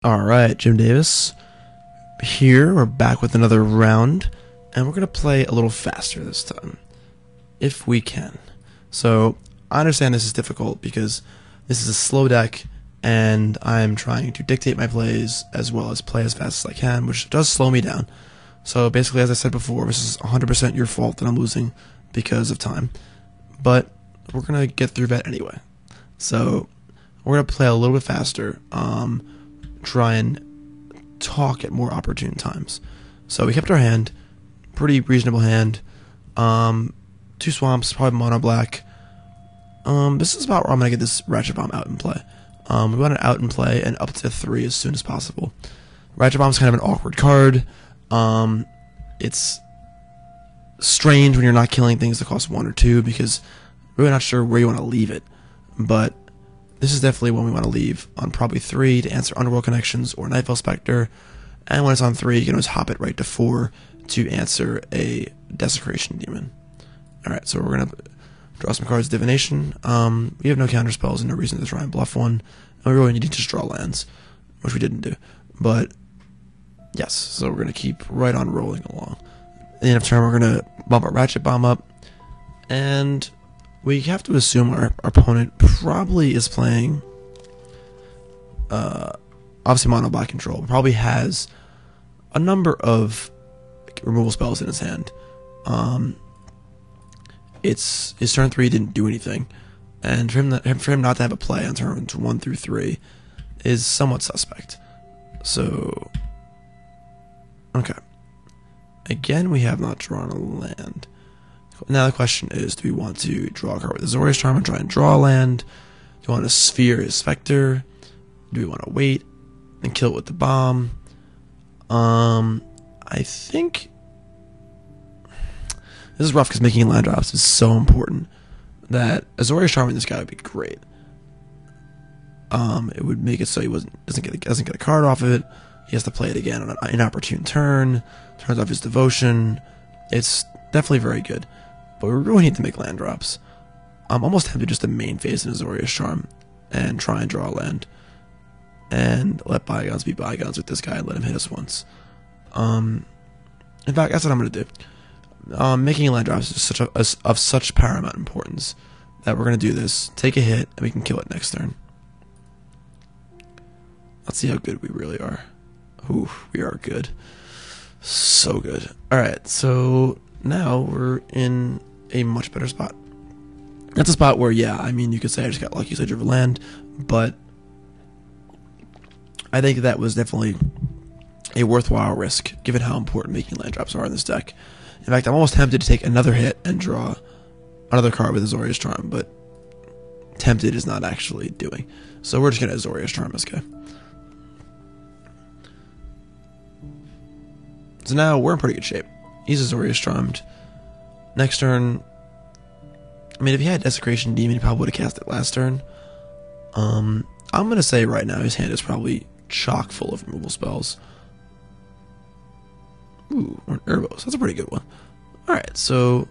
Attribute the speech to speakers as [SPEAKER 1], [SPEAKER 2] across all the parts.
[SPEAKER 1] Alright, Jim Davis here. We're back with another round, and we're going to play a little faster this time, if we can. So, I understand this is difficult because this is a slow deck, and I'm trying to dictate my plays as well as play as fast as I can, which does slow me down. So, basically, as I said before, this is 100% your fault that I'm losing because of time. But, we're going to get through that anyway. So, we're going to play a little bit faster. Try and talk at more opportune times. So we kept our hand, pretty reasonable hand. Two swamps, probably mono black. This is about where I'm gonna get this Ratchet Bomb out and play. We want it out and play and up to 3 as soon as possible. Ratchet Bomb's kind of an awkward card. It's strange when you're not killing things that cost 1 or 2 because we're really not sure where you want to leave it. But this is definitely one we want to leave on probably 3 to answer Underworld Connections or Nightfall Spectre, and when it's on 3, you can always hop it right to 4 to answer a Desecration Demon. Alright, so we're going to draw some cards. Divination. We have no counter spells and no reason to try and bluff one, and we really need to just draw lands, which we didn't do. But, yes, so we're going to keep right on rolling along. At the end of turn, we're going to bump our Ratchet Bomb up, and we have to assume our opponent probably is playing, obviously mono black control, probably has a number of removal spells in his hand. It's his turn 3 didn't do anything, and for him not to have a play on turns 1 through 3 is somewhat suspect. So, okay. Again, we have not drawn a land. Now the question is, do we want to draw a card with Azorius Charm and try and draw a land? Do we want to sphere his Spectre? Do we want to wait and kill it with the bomb? I think this is rough because making land drops is so important that Azorius Charm in this guy would be great. It would make it so he doesn't get a card off of it. He has to play it again on an inopportune turn. Turns off his devotion. It's definitely very good. But we really need to make land drops. I'm almost tempted just to main phase in Azorius Charm and try and draw a land. And let bygones be bygones with this guy and let him hit us once. In fact, that's what I'm going to do. Making land drops is of such paramount importance that we're going to do this. Take a hit and we can kill it next turn. Let's see how good we really are. Ooh, we are good. So good. Alright, so now we're in a much better spot. That's a spot where, yeah, I mean, you could say I just got lucky, so I drew a land, but I think that was definitely a worthwhile risk, given how important making land drops are in this deck. In fact, I'm almost tempted to take another hit and draw another card with Azorius Charm, but tempted is not actually doing. So we're just going to Azorius Charm this guy. So now we're in pretty good shape. He's Azorius Charmed. Next turn, I mean, if he had Desecration Demon, he probably would have cast it last turn. I'm going to say right now his hand is probably chock full of removal spells. Ooh, or an Erebos. That's a pretty good one. Alright, so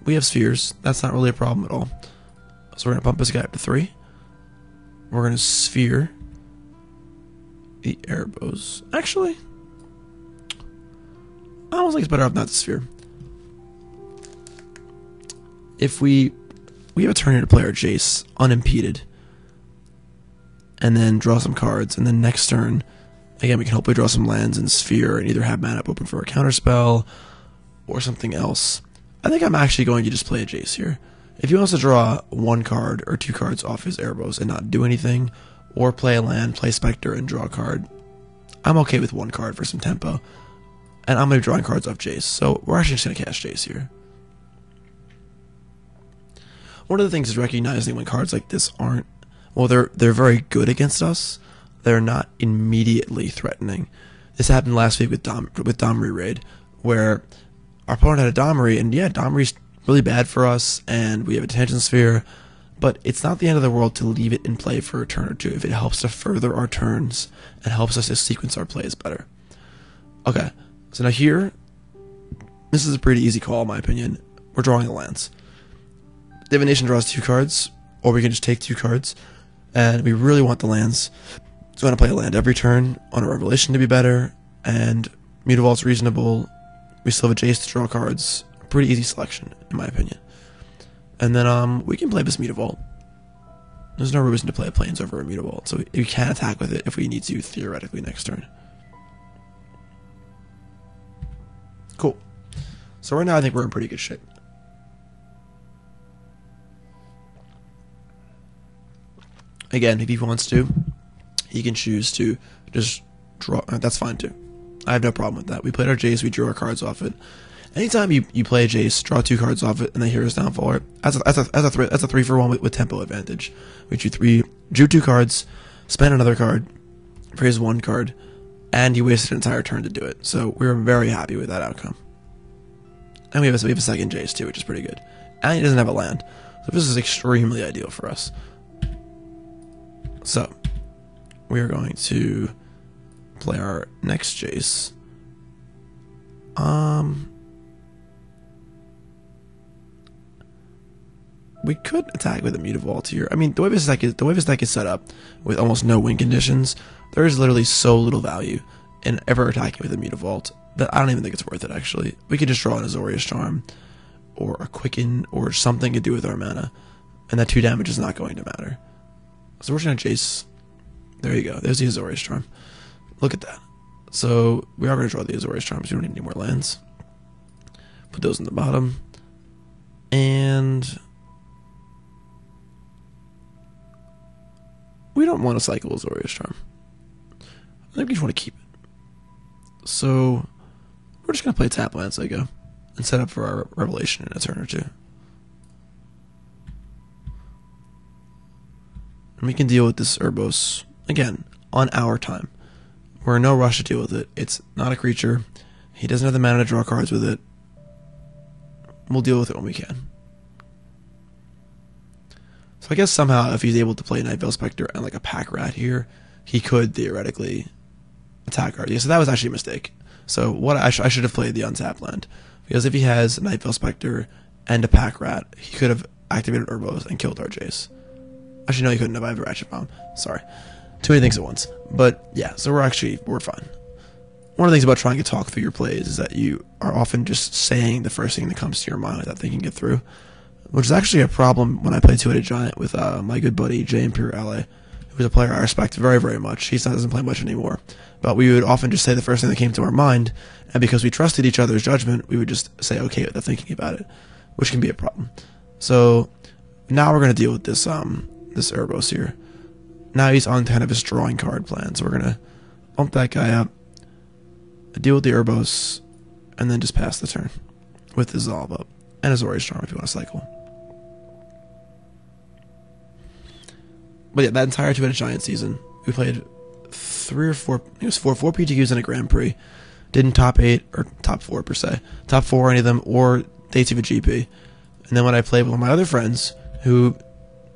[SPEAKER 1] we have spheres. That's not really a problem at all. So we're going to bump this guy up to 3. We're going to sphere the Erebos. Actually, I almost think it's better off not to sphere. If we have a turn here to play our Jace unimpeded, and then draw some cards, and then next turn, again, we can hopefully draw some lands and sphere, and either have mana open for a counterspell or something else. I think I'm actually going to just play a Jace here. If he wants to draw 1 card or 2 cards off his Erebos and not do anything, or play a land, play Spectre, and draw a card, I'm okay with 1 card for some tempo. And I'm going to be drawing cards off Jace, so we're actually just going to cast Jace here. One of the things is recognizing when cards like this aren't, well, they're very good against us. They're not immediately threatening. This happened last week with Domri Raid, where our opponent had a Domri, and yeah, Domri's really bad for us, and we have a Detention Sphere, but it's not the end of the world to leave it in play for a turn or 2 if it helps to further our turns and helps us to sequence our plays better. Okay, so now here, this is a pretty easy call in my opinion. We're drawing the lands. Divination draws 2 cards, or we can just take 2 cards, and we really want the lands So I'm going to play a land every turn on a Revelation to be better, and Mutavault's reasonable. We still have a Jace to draw cards. Pretty easy selection, in my opinion. And then we can play this Mutavault. There's no reason to play a Plains over a Mutavault, so we can attack with it if we need to, theoretically, next turn. Cool. So right now I think we're in pretty good shape. Again, if he wants to, he can choose to just draw. That's fine too. I have no problem with that. We played our Jace, we drew our cards off it. Anytime you play a Jace, draw 2 cards off it, and then Hero's Downfall, that's a 3-for-1 with tempo advantage. We drew 2 cards, spent another card, raised 1 card, and you wasted an entire turn to do it. So we were very happy with that outcome. And we have a second Jace too, which is pretty good. And he doesn't have a land, so this is extremely ideal for us. So we are going to play our next Jace. We could attack with a Mutavault here. I mean, the way this deck is set up, with almost no win conditions, there is literally so little value in ever attacking with a Mutavault that I don't even think it's worth it, actually. We could just draw an Azorius Charm, or a Quicken, or something to do with our mana, and that 2 damage is not going to matter. So we're just going to Jace. There you go. There's the Azorius Charm. Look at that. So we are going to draw the Azorius Charms. We don't need any more lands. Put those in the bottom. And we don't want to cycle Azorius Charm. I think we just want to keep it. So we're just going to play tap lands as I go and set up for our Revelation in a turn or two. And we can deal with this Urbos, again, on our time. We're in no rush to deal with it. It's not a creature. He doesn't have the mana to draw cards with it. We'll deal with it when we can. So I guess somehow if he's able to play Night Veil Spectre and like a Pack Rat here, he could theoretically attack our... Yeah, so that was actually a mistake. So what I should have played the untapped land. Because if he has Night Veil Spectre and a Pack Rat, he could have activated Urbos and killed our Jace. Actually, no, he couldn't have. I have a Ratchet Bomb. Sorry. Too many things at once. But yeah, so we're fine. One of the things about trying to talk through your plays is that you are often just saying the first thing that comes to your mind without thinking it through, which is actually a problem when I play Two-Headed Giant with my good buddy Jay Imperial LA, who's a player I respect very, very much. He doesn't play much anymore, but we would often just say the first thing that came to our mind, and because we trusted each other's judgment, we would just say okay without thinking about it, which can be a problem. So now we're going to deal with this this Urbos here. Now he's on kind of his drawing card plan, so we're going to bump that guy up, deal with the Urbos, and then just pass the turn with Dissolve up and Azorius Charm if you want to cycle. But yeah, that entire Two-Headed Giant season, we played 3 or 4, I think it was 4 PTQs and a Grand Prix. Didn't top 8, or top 4 per se, top 4 any of them, or day 2 of a GP. And then when I played with one of my other friends, who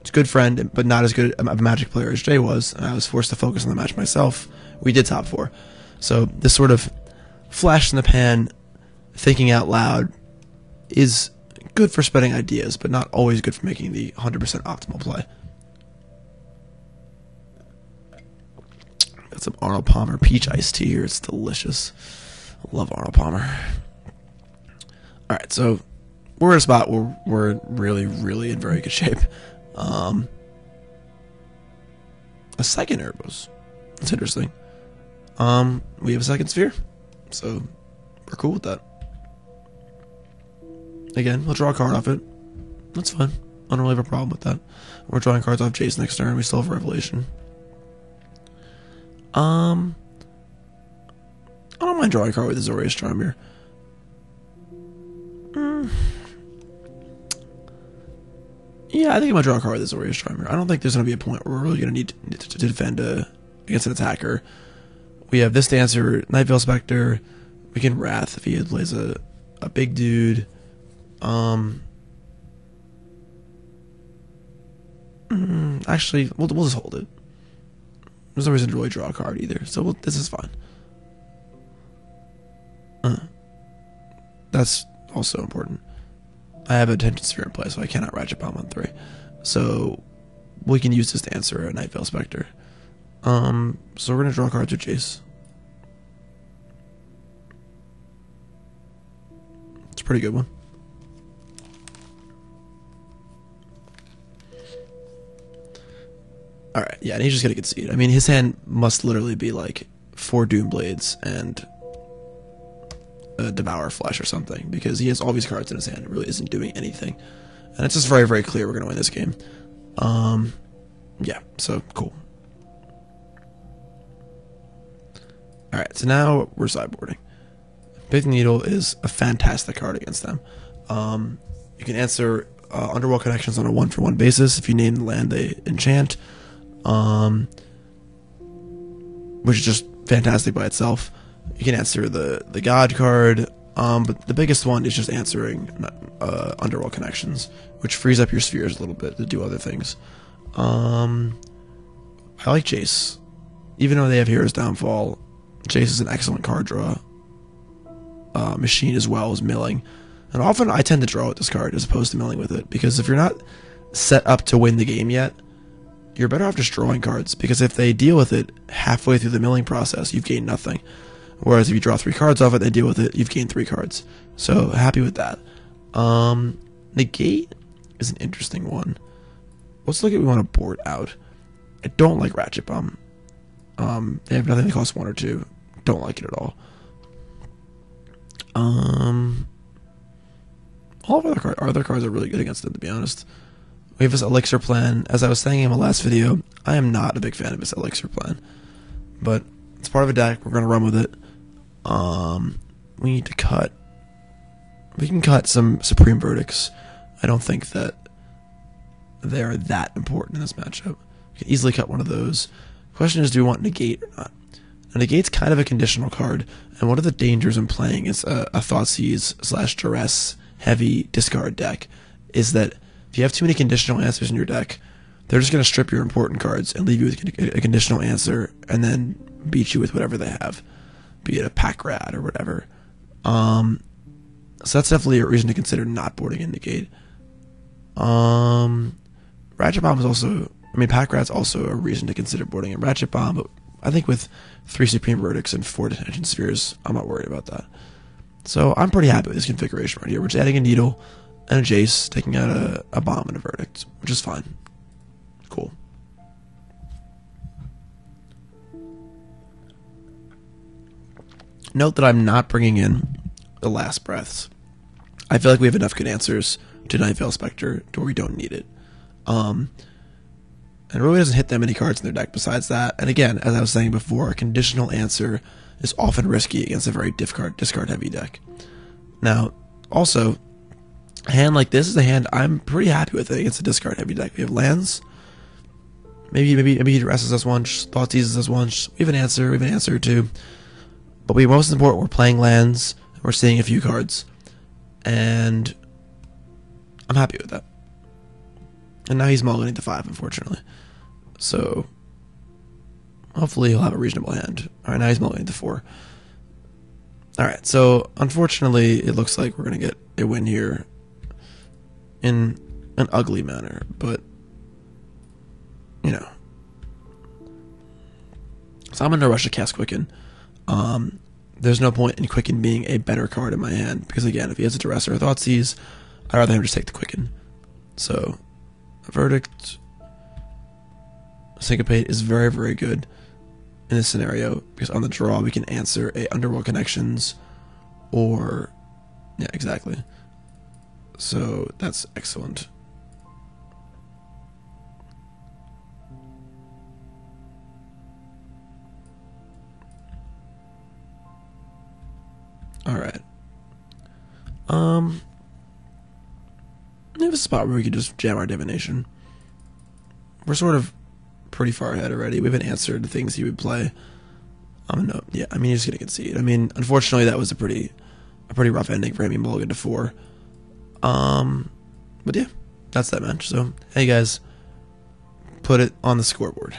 [SPEAKER 1] is a good friend, but not as good a Magic player as Jay was, and I was forced to focus on the match myself, we did top 4. So this sort of flash in the pan, thinking out loud, is good for spreading ideas, but not always good for making the 100% optimal play. Got some Arnold Palmer peach iced tea here. It's delicious. I love Arnold Palmer. Alright, so we're at a spot where we're really, really in very good shape. A second Urbos. That's interesting. We have a second sphere, so we're cool with that. Again, we'll draw a card off it. That's fine. I don't really have a problem with that. We're drawing cards off Jace next turn. We still have Revelation. I don't mind drawing a card with Azorius Charm here. Yeah, I think I might draw a card with Azorius Charm here. I don't think there's going to be a point where we're really going to need to defend against an attacker. We have this Dancer, Night Veil Spectre. We can Wrath if he plays a big dude. Actually, we'll just hold it. There's no reason to really draw a card either, so this is fine. That's also important. I have a Attention Sphere in play, so I cannot Ratchet Bomb on 3. So we can use this to answer a Night Veil Spectre. So we're gonna draw cards with Jace. It's a pretty good one. Alright, yeah, and he's just gonna concede. I mean, his hand must literally be like 4 Doomblades and a Devour Flesh or something, because he has all these cards in his hand and really isn't doing anything. And it's just very, very clear we're gonna win this game. Yeah, so cool. Alright, so now we're sideboarding. Big Needle is a fantastic card against them. You can answer Underworld Connections on a 1-for-1 basis if you name the land they enchant, which is just fantastic by itself. You can answer the God card, but the biggest one is just answering Underworld Connections, which frees up your spheres a little bit to do other things. I like Jace. Even though they have Hero's Downfall, Jace is an excellent card draw machine as well as milling. And often I tend to draw with this card as opposed to milling with it, because if you're not set up to win the game yet, you're better off just drawing cards, because if they deal with it halfway through the milling process, you've gained nothing. Whereas if you draw 3 cards off it, they deal with it, you've gained 3 cards. So happy with that. Negate is an interesting one. Let's look at what we want to board out. I don't like Ratchet Bomb. They have nothing that costs 1 or 2. Don't like it at all. All of our other cards are really good against it, to be honest. We have this Elixir plan. As I was saying in my last video, I am not a big fan of this Elixir plan. But it's part of a deck. We're going to run with it. We need to cut. We can cut some Supreme Verdicts. I don't think that they're that important in this matchup. We can easily cut one of those. Question is, do we want Negate or not? Now, Negate's kind of a conditional card, and one of the dangers in playing is a Thoughtseize / Duress heavy discard deck is that if you have too many conditional answers in your deck, they're just going to strip your important cards and leave you with a conditional answer and then beat you with whatever they have, be it a Pack Rat or whatever. So that's definitely a reason to consider not boarding in Negate. Ratchet Bomb is also, I mean, Pack Rat's also a reason to consider boarding in Ratchet Bomb, but I think with 3 Supreme Verdicts and 4 Detention Spheres, I'm not worried about that. So I'm pretty happy with this configuration right here. We're just adding a Needle and a Jace, taking out a Bomb and a Verdict, which is fine. Cool. Note that I'm not bringing in the Last Breaths. I feel like we have enough good answers to Night Veil Spectre to where we don't need it. And it really doesn't hit that many cards in their deck besides that. And again, as I was saying before, a conditional answer is often risky against a very discard heavy deck. Now, also, a hand like this is a hand I'm pretty happy with against a discard heavy deck. We have lands. Maybe he Duresses us once, Thoughtseizes us once. We have an answer or two. But most important, we're playing lands, we're seeing a few cards. And I'm happy with that. And now he's mulliganing to 5, unfortunately. So hopefully he'll have a reasonable hand. Alright, now he's mulliganing to 4. Alright, so unfortunately it looks like we're going to get a win here in an ugly manner. But, you know. So I'm going to rush to cast Quicken. There's no point in Quicken being a better card in my hand. Because again, if he has a Duress or a Thoughtseize, I'd rather him just take the Quicken. So a Verdict, Syncopate is very, very good in this scenario, because on the draw we can answer a Underworld Connections or, yeah, exactly. So that's excellent. Alright. We have a spot where we could just jam our Divination. We're sort of pretty far ahead already. We haven't answered the things he would play. No, yeah, I mean, he's gonna concede. I mean, unfortunately, that was a pretty rough ending for him. He mulliganed to 4. But yeah, that's that match. So, hey guys, put it on the scoreboard.